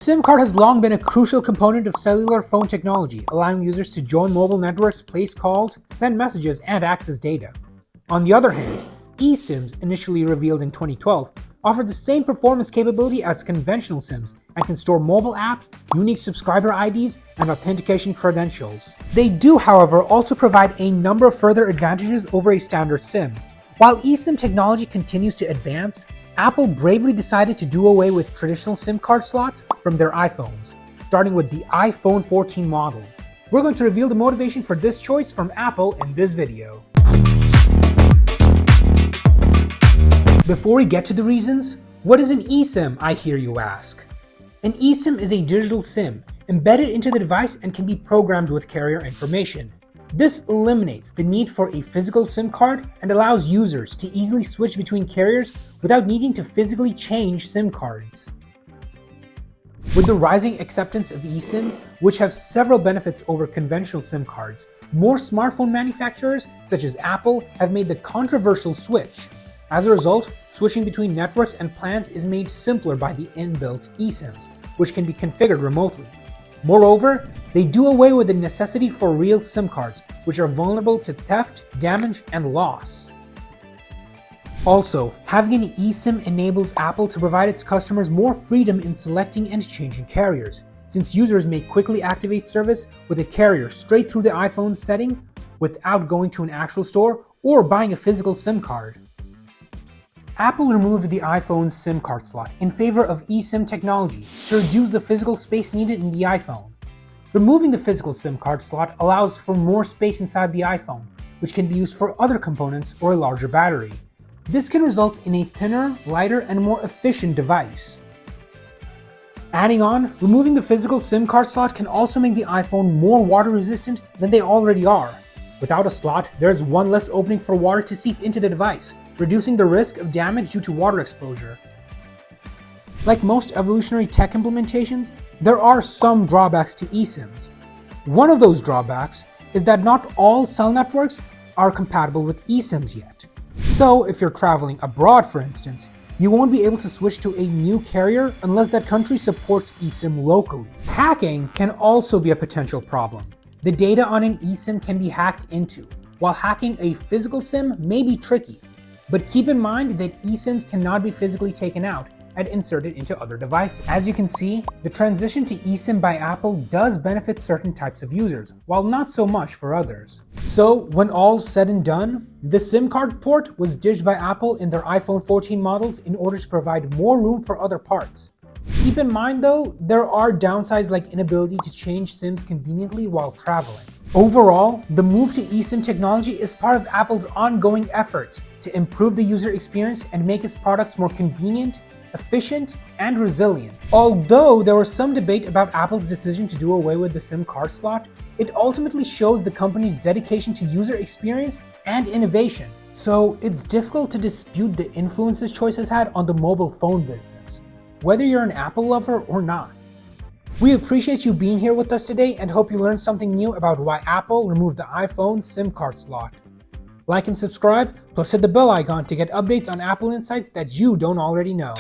SIM card has long been a crucial component of cellular phone technology, allowing users to join mobile networks, place calls, send messages, and access data. On the other hand, eSIMs, initially revealed in 2012, offer the same performance capability as conventional SIMs and can store mobile apps, unique subscriber IDs, and authentication credentials. They do, however, also provide a number of further advantages over a standard SIM. While eSIM technology continues to advance, Apple bravely decided to do away with traditional SIM card slots from their iPhones, starting with the iPhone 14 models. We're going to reveal the motivation for this choice from Apple in this video. Before we get to the reasons, what is an eSIM, I hear you ask? An eSIM is a digital SIM embedded into the device and can be programmed with carrier information. This eliminates the need for a physical SIM card and allows users to easily switch between carriers without needing to physically change SIM cards. With the rising acceptance of eSIMs, which have several benefits over conventional SIM cards, more smartphone manufacturers, such as Apple, have made the controversial switch. As a result, switching between networks and plans is made simpler by the inbuilt eSIMs, which can be configured remotely. Moreover, they do away with the necessity for real SIM cards, which are vulnerable to theft, damage, and loss. Also, having an eSIM enables Apple to provide its customers more freedom in selecting and changing carriers, since users may quickly activate service with a carrier straight through the iPhone's setting without going to an actual store or buying a physical SIM card. Apple removed the iPhone's SIM card slot in favor of eSIM technology to reduce the physical space needed in the iPhone. Removing the physical SIM card slot allows for more space inside the iPhone, which can be used for other components or a larger battery. This can result in a thinner, lighter, and more efficient device. Adding on, removing the physical SIM card slot can also make the iPhone more water resistant than they already are. Without a slot, there is one less opening for water to seep into the device, reducing the risk of damage due to water exposure. Like most evolutionary tech implementations, there are some drawbacks to eSIMs. One of those drawbacks is that not all cell networks are compatible with eSIMs yet. So if you're traveling abroad, for instance, you won't be able to switch to a new carrier unless that country supports eSIM locally. Hacking can also be a potential problem. The data on an eSIM can be hacked into, while hacking a physical SIM may be tricky. But keep in mind that eSIMs cannot be physically taken out and inserted into other devices. As you can see, the transition to eSIM by Apple does benefit certain types of users, while not so much for others. So when all's said and done, the SIM card port was ditched by Apple in their iPhone 14 models in order to provide more room for other parts. Keep in mind though, there are downsides like inability to change SIMs conveniently while traveling. Overall, the move to eSIM technology is part of Apple's ongoing efforts to improve the user experience and make its products more convenient, efficient, and resilient. Although there was some debate about Apple's decision to do away with the SIM card slot, it ultimately shows the company's dedication to user experience and innovation. So it's difficult to dispute the influence this choice has had on the mobile phone business, whether you're an Apple lover or not. We appreciate you being here with us today and hope you learned something new about why Apple removed the iPhone SIM card slot. Like and subscribe, plus hit the bell icon to get updates on Apple insights that you don't already know.